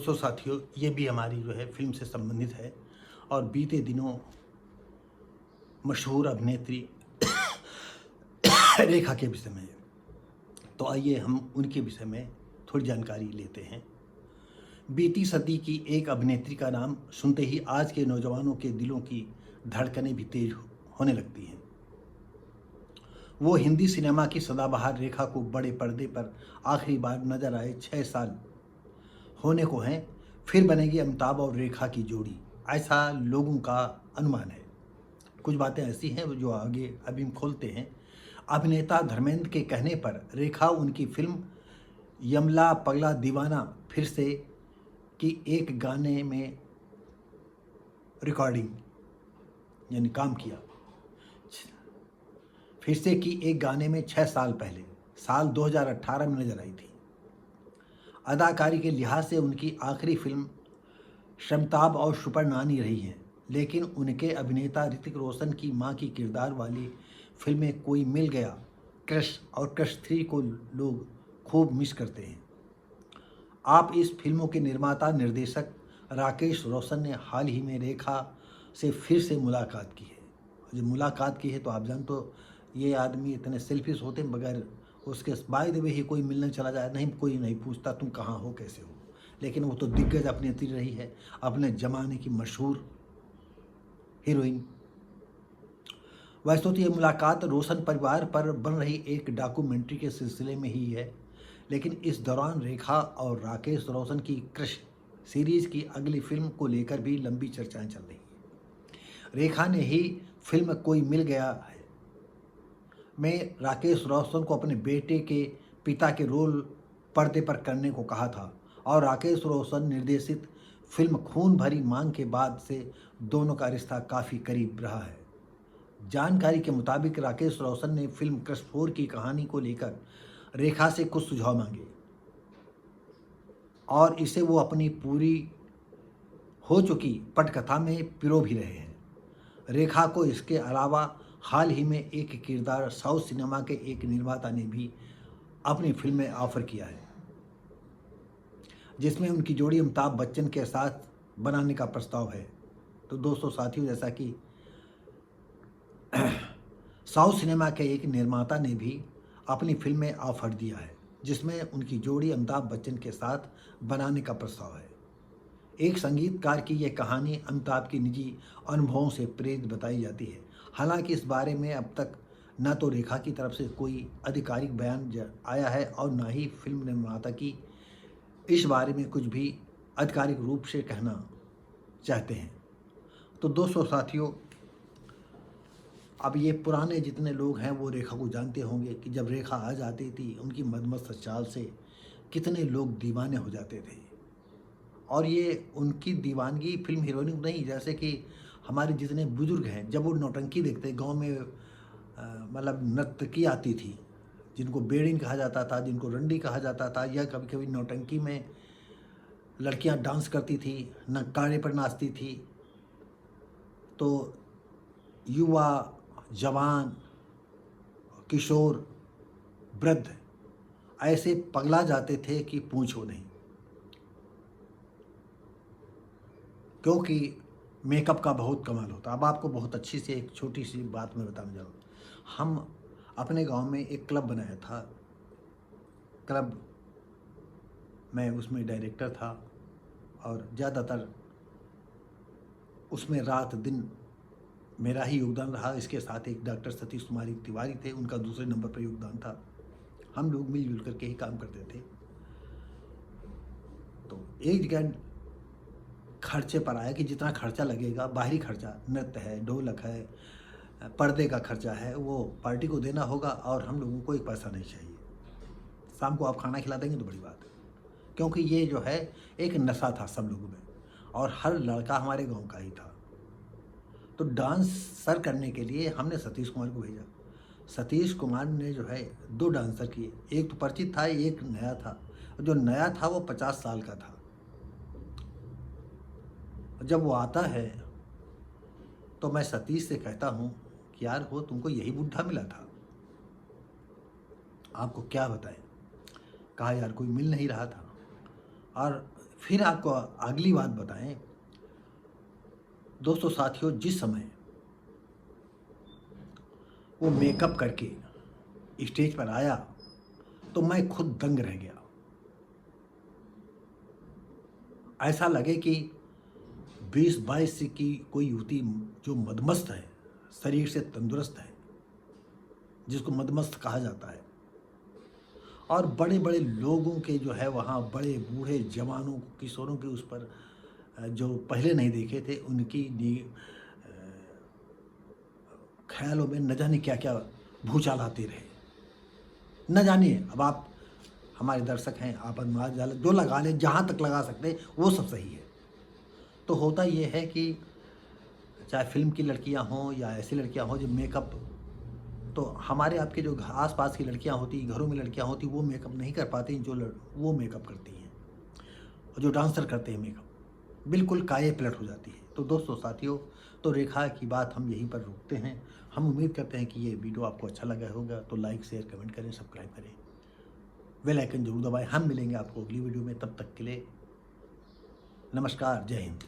दोस्तों साथियों, ये भी हमारी जो है फ़िल्म से संबंधित है और बीते दिनों मशहूर अभिनेत्री रेखा के विषय में। तो आइए हम उनके विषय में थोड़ी जानकारी लेते हैं। बीती सदी की एक अभिनेत्री का नाम सुनते ही आज के नौजवानों के दिलों की धड़कनें भी तेज होने लगती हैं। वो हिंदी सिनेमा की सदाबहार रेखा को बड़े पर्दे पर आखिरी बार नजर आए 6 साल होने को हैं। फिर बनेगी अमिताभ और रेखा की जोड़ी, ऐसा लोगों का अनुमान है। कुछ बातें ऐसी हैं जो आगे अभी हम खोलते हैं। अभिनेता धर्मेंद्र के कहने पर रेखा उनकी फिल्म यमला पगला दीवाना फिर से की एक गाने में रिकॉर्डिंग यानी काम किया। फिर से की एक गाने में 6 साल पहले साल 2018 में नजर आई थी। अदाकारी के लिहाज से उनकी आखिरी फिल्म शमताब और सुपर नानी रही है, लेकिन उनके अभिनेता ऋतिक रोशन की मां की किरदार वाली फिल्में कोई मिल गया, क्रश और क्रश 3 को लोग खूब मिस करते हैं। आप इस फिल्मों के निर्माता निर्देशक राकेश रोशन ने हाल ही में रेखा से फिर से मुलाकात की है। जब मुलाकात की है तो आप जान तो ये आदमी इतने सेल्फिश होते हैं, बगैर उसके बाय द वे ही कोई मिलने चला जाए नहीं, कोई नहीं पूछता तुम कहाँ हो कैसे हो। लेकिन वो तो दिग्गज अभिनेत्री रही है, अपने ज़माने की मशहूर हीरोइन। वैसे तो ये मुलाकात रोशन परिवार पर बन रही एक डॉक्यूमेंट्री के सिलसिले में ही है, लेकिन इस दौरान रेखा और राकेश रोशन की क्रश सीरीज की अगली फिल्म को लेकर भी लंबी चर्चाएं चल रही हैं। रेखा ने ही फिल्म कोई मिल गया है में राकेश रोशन को अपने बेटे के पिता के रोल पर्दे पर करने को कहा था और राकेश रोशन निर्देशित फिल्म खून भरी मांग के बाद से दोनों का रिश्ता काफ़ी करीब रहा है। जानकारी के मुताबिक राकेश रोशन ने फिल्म क्रश 4 की कहानी को लेकर रेखा से कुछ सुझाव मांगे और इसे वो अपनी पूरी हो चुकी पटकथा में पिरो भी रहे हैं। रेखा को इसके अलावा हाल ही में एक किरदार साउथ सिनेमा के एक निर्माता ने भी अपनी फिल्म में ऑफर किया है, जिसमें उनकी जोड़ी अमिताभ बच्चन के साथ बनाने का प्रस्ताव है। तो दोस्तों साथियों, जैसा कि साउथ सिनेमा के एक निर्माता ने भी अपनी फिल्म में ऑफर दिया है, जिसमें उनकी जोड़ी अमिताभ बच्चन के साथ बनाने का प्रस्ताव है। एक संगीतकार की यह कहानी अमिताभ के निजी अनुभवों से प्रेरित बताई जाती है। हालांकि इस बारे में अब तक न तो रेखा की तरफ से कोई आधिकारिक बयान आया है और न ही फिल्म निर्माता की इस बारे में कुछ भी आधिकारिक रूप से कहना चाहते हैं। तो दोस्तों साथियों, अब ये पुराने जितने लोग हैं वो रेखा को जानते होंगे कि जब रेखा आ जाती थी उनकी मदमस्त चाल से कितने लोग दीवाने हो जाते थे। और ये उनकी दीवानगी फिल्म हीरोइन नहीं, जैसे कि हमारे जितने बुजुर्ग हैं जब वो नौटंकी देखते गांव में मतलब नर्तकी आती थी, जिनको बेड़िन कहा जाता था, जिनको रंडी कहा जाता था, या कभी कभी नौटंकी में लड़कियां डांस करती थी, नगाड़े पर नाचती थी, तो युवा, जवान, किशोर, वृद्ध ऐसे पगला जाते थे कि पूछो नहीं, क्योंकि मेकअप का बहुत कमाल होता। अब आपको बहुत अच्छी सी एक छोटी सी बात मैं बताने जा रहा हूँ। हम अपने गांव में एक क्लब बनाया था, क्लब मैं उसमें डायरेक्टर था और ज़्यादातर उसमें रात दिन मेरा ही योगदान रहा। इसके साथ एक डॉक्टर सतीश कुमारी तिवारी थे, उनका दूसरे नंबर पर योगदान था। हम लोग मिलजुल करके ही काम करते थे। तो एक जगह खर्चे पर आया कि जितना खर्चा लगेगा, बाहरी खर्चा, नृत्य है, ढोलक है, पर्दे का खर्चा है, वो पार्टी को देना होगा और हम लोगों को एक पैसा नहीं चाहिए। शाम को आप खाना खिला देंगे तो बड़ी बात है, क्योंकि ये जो है एक नशा था सब लोगों में और हर लड़का हमारे गांव का ही था। तो डांस सर करने के लिए हमने सतीश कुमार को भेजा। सतीश कुमार ने जो है 2 डांसर किए, एक तो परिचित था, एक नया था। जो नया था वो 50 साल का था। जब वो आता है तो मैं सतीश से कहता हूँ कि यार हो तुमको यही बुढ़ा मिला था, आपको क्या बताएं। कहा यार कोई मिल नहीं रहा था। और फिर आपको अगली बात बताएं दोस्तों साथियों, जिस समय वो मेकअप करके स्टेज पर आया तो मैं खुद दंग रह गया। ऐसा लगे कि 20-22 की कोई युवती जो मदमस्त है, शरीर से तंदुरुस्त है, जिसको मदमस्त कहा जाता है, और बड़े बड़े लोगों के जो है वहाँ बड़े बूढ़े जवानों किशोरों के उस पर जो पहले नहीं देखे थे उनकी ख्यालों में न जाने क्या क्या भूचाल आते रहे। न जानिए, अब आप हमारे दर्शक हैं, आप अनुमान जो लगा लें, जहाँ तक लगा सकते हैं वो सब सही है। तो होता ये है कि चाहे फिल्म की लड़कियां हों या ऐसी लड़कियां हों जो मेकअप, तो हमारे आपके जो आस-पास की लड़कियां होती, घरों में लड़कियां होती, वो मेकअप नहीं कर पाती, वो मेकअप करती हैं। और जो डांसर करते हैं मेकअप, बिल्कुल काया पलट हो जाती है। तो दोस्तों साथियों, तो रेखा की बात हम यहीं पर रोकते हैं। हम उम्मीद करते हैं कि ये वीडियो आपको अच्छा लगा होगा, तो लाइक शेयर कमेंट करें, सब्सक्राइब करें, बेल आइकन जरूर दबाएं। हम मिलेंगे आपको अगली वीडियो में, तब तक के लिए नमस्कार, जय हिंद।